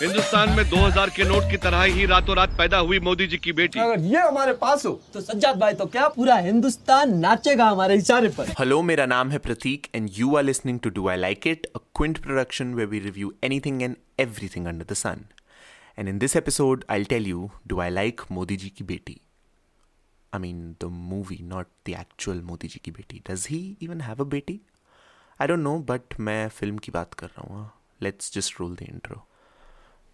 हिंदुस्तान में 2000 के नोट की तरह ही रातों रात पैदा हुई मोदी जी की बेटी। अगर ये हमारे पास हो तो सज्जाद भाई तो क्या पूरा हिंदुस्तान नाचेगा हमारे इशारे पर। Hello, मेरा नाम है प्रतीक and you are listening to Do I Like It, a Quint production where we review anything and everything under the sun. And in this episode, I'll tell you, do I like Modi ji ki beti? I mean, the movie, not the actual Modi ji ki beti. Does he even have a beti? I don't know, but मैं film की बात कर रहा हूँ. Let's just roll the intro.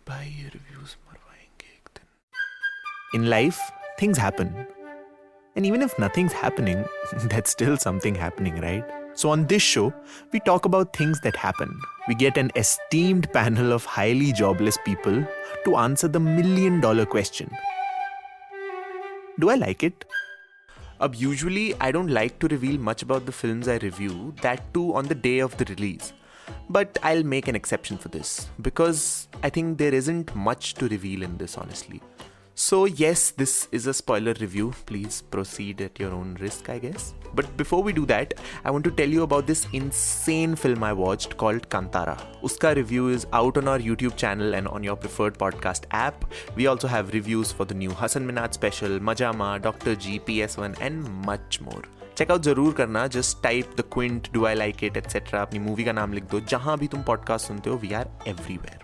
भाई ये reviews मरवाएंगे एक दिन. In life, things happen. And even if nothing's happening, that's still something happening, right? So on this show, we talk about things that happen. We get an esteemed panel of highly jobless people to answer the $1,000,000 question. Do I like it? Usually, I don't like to reveal much about the films I review, that too on the day of the release. But I'll make an exception for this, because I think there isn't much to reveal in this, honestly. So yes, this is a spoiler review. Please proceed at your own risk, I guess. But before we do that, I want to tell you about this insane film I watched called Kantara. Uska review is out on our YouTube channel and on your preferred podcast app. We also have reviews for the new Hassan Minhaj special, Majama, Dr. G, PS1 and much more. Check out जरूर करना. Just type the Quint, Do I Like It, etc. अपनी movie का नाम लिख दो. जहाँ भी तुम पॉडकास्ट सुनते हो, we are everywhere.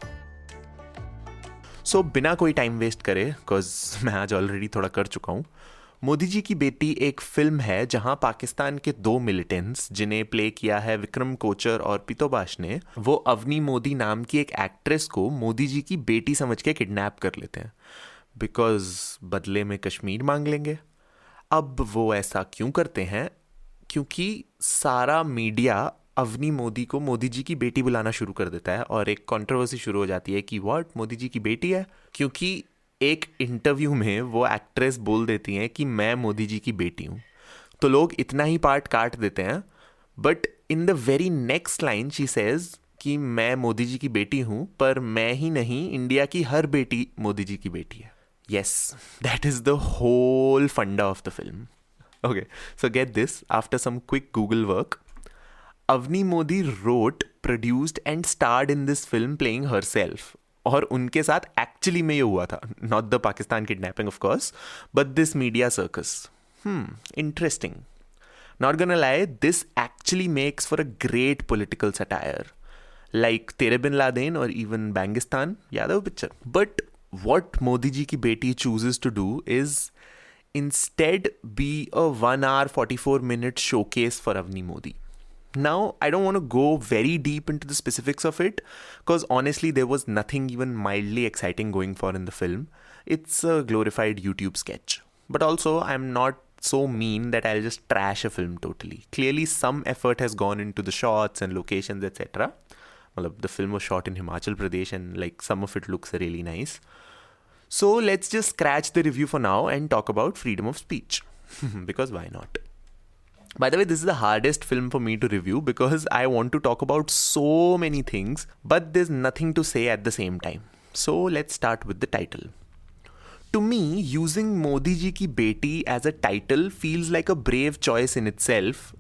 So बिना कोई टाइम वेस्ट करे, बिकॉज मैं आज ऑलरेडी थोड़ा कर चुका हूँ. मोदी जी की बेटी एक फिल्म है जहां पाकिस्तान के दो मिलिटेंट्स, जिन्हें प्ले किया है विक्रम कोचर और पितोबाश ने, वो अवनी मोदी नाम की एक एक्ट्रेस को मोदी जी की बेटी समझ के किडनैप कर लेते हैं, बिकॉज बदले में कश्मीर मांग लेंगे. अब वो ऐसा क्यों करते हैं? क्योंकि सारा मीडिया अवनी मोदी को मोदी जी की बेटी बुलाना शुरू कर देता है और एक कंट्रोवर्सी शुरू हो जाती है कि व्हाट, मोदी जी की बेटी है? क्योंकि एक इंटरव्यू में वो एक्ट्रेस बोल देती हैं कि मैं मोदी जी की बेटी हूँ. तो लोग इतना ही पार्ट काट देते हैं, but in the very next line she says कि मैं मोदी जी की बेटी हूँ, पर मैं ही नहीं, इंडिया की हर बेटी मोदी जी की बेटी है. Yes, that is the whole funda of the film. Okay, so get this. After some quick Google work, Avni Modi wrote, produced and starred in this film playing herself. और उनके साथ एक्चुअली में ये हुआ था. Not the Pakistan kidnapping, of course, but this media circus. Interesting. Not gonna lie, this actually makes for a great political satire. Like Tere Bin Laden or even Bangistan. याद है वो picture? But what Modi ji ki beti chooses to do is instead be a 1 hour 44 minute showcase for Avni Modi. Now, I don't want to go very deep into the specifics of it, because honestly there was nothing even mildly exciting going for in the film. It's a glorified YouTube sketch. But also, I'm not so mean that I'll just trash a film totally. Clearly some effort has gone into the shots and locations, etc. The film was shot in Himachal Pradesh and like some of it looks really nice. So let's just scratch the review for now and talk about freedom of speech. Because why not? By the way, this is the hardest film for me to review because I want to talk about so many things, but there's nothing to say at the same time. So let's start with the title. To me, using Modi ji ki beti as a title feels like a brave choice in itself,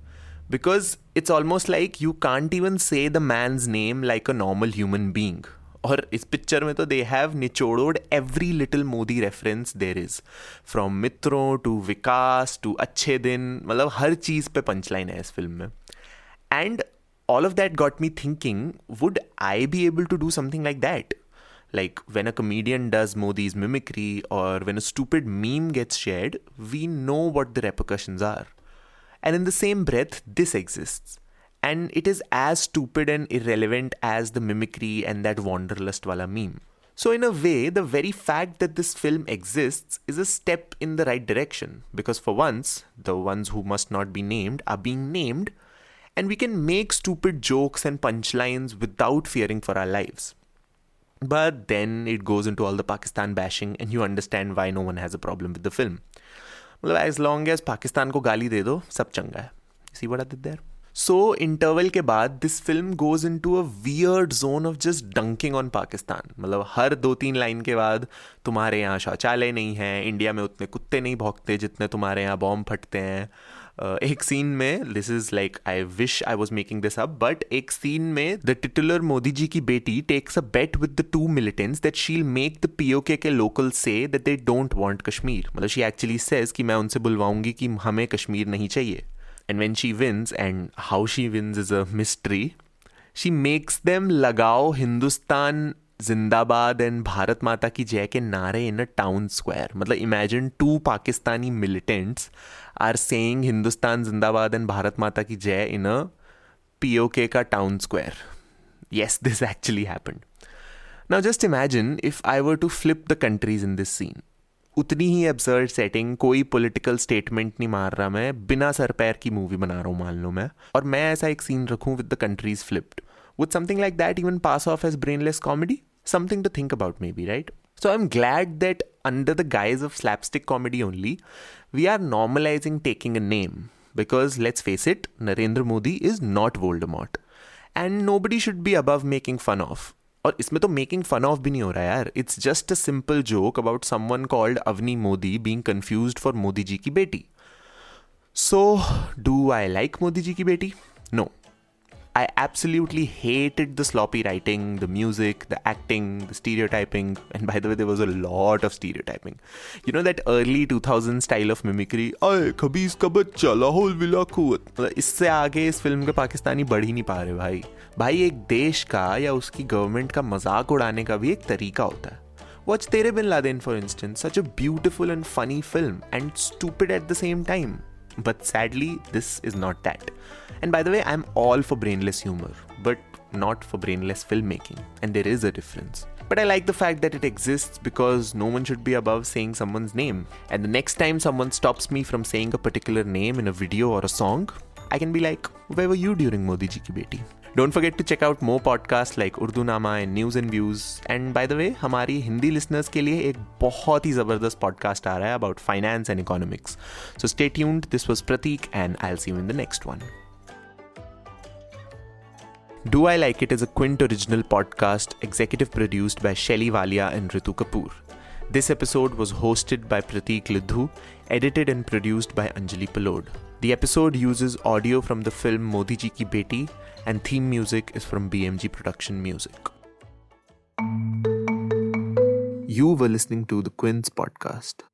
because it's almost like you can't even say the man's name like a normal human being. और इस picture में तो they have निचोड़ोड every little Modi reference there is. From मित्रों to Vikas to अच्छे दिन, मतलब हर चीज़ पे punchline है इस फिल्म में. And all of that got me thinking, would I be able to do something like that? Like when a comedian does Modi's mimicry or when a stupid meme gets shared, we know what the repercussions are. And in the same breath, this exists. And it is as stupid and irrelevant as the mimicry and that wanderlust wala meme. So in a way, the very fact that this film exists is a step in the right direction. Because for once, the ones who must not be named are being named, and we can make stupid jokes and punchlines without fearing for our lives. But then it goes into all the Pakistan bashing and you understand why no one has a problem with the film. As long as Pakistan ko gali de do, sab changa hai. See what I did there? So, interval के बाद this film goes into a weird zone of just dunking on Pakistan. Her 2-3 line के बाद तुम्हारे यहाँ शौचालय नहीं है, India में उतने कुत्ते नहीं भौंकते जितने तुम्हारे यहाँ बॉम्ब फटते हैं, एक सीन में, this is like, I wish I was making this up, but एक सीन में द टिटुलर मोदी जी की बेटी takes a bet with the two militants that she'll make the PoK के लोकल से that they don't want Kashmir. मतलब she actually says कि मैं उनसे बुलवाऊंगी कि हमें कश्मीर नहीं चाहिए. And when she wins, and how she wins is a mystery, she makes them लगाओ हिंदुस्तान जिंदाबाद एंड भारत माता की जय के नारे इन अ टाउन स्क्वायर. मतलब imagine two Pakistani militants are saying Hindustan जिंदाबाद एंड भारत माता की जय इन अ पीओके का town square. Yes, this actually happened. Now just imagine if I were to flip the countries in this scene. उतनी ही absurd setting, कोई political statement नहीं मार रहा मैं, बिना सर पैर की मूवी बना रहा हूँ मान लो मैं, और मैं ऐसा एक scene रखूँ with the countries flipped. Would something like that even pass off as brainless comedy? Something to think about maybe, right? So I'm glad that under the guise of slapstick comedy only, we are normalizing taking a name. Because let's face it, Narendra Modi is not Voldemort. And nobody should be above making fun of. और इसमें तो making fun of भी नहीं हो रहा यार. It's just a simple joke about someone called Avani Modi being confused for Modi ji की बेटी. So do I like Modi ji की बेटी? No. I absolutely hated the sloppy writing, the music, the acting, the stereotyping. And by the way, there was a lot of stereotyping. You know that early 2000 style of mimicry? अय खबीज का बच्चा Lahaul villa कुवत. इससे आगे इस film के पाकिस्तानी बढ़ ही नहीं पा रहे भाई. एक देश का या उसकी गवर्नमेंट का मजाक उड़ाने का भी एक तरीका होता है. Watch Tere Bin Laden, for instance, such a beautiful and funny film and stupid at the same time. But sadly, this is not that. And by the way, I'm all for brainless humor, but not for brainless filmmaking. And there is a difference. But I like the fact that it exists because no one should be above saying someone's name. And the next time someone stops me from saying a particular name in a video or a song, I can be like, where were you during Modi ji ki beti? Don't forget to check out more podcasts like Urdu Nama and News and Views. And by the way, हमारी Hindi listeners के लिए एक बहुत ही ज़बरदस्त podcast आ रहा है about finance and economics. So stay tuned. This was Prateek and I'll see you in the next one. Do I Like It is a Quint original podcast executive produced by Shelly Walia and Ritu Kapoor. This episode was hosted by Prateek Lidhu, edited and produced by Anjali Palod. The episode uses audio from the film Modi Ji Ki Beti and theme music is from BMG Production Music. You were listening to the Quint's podcast.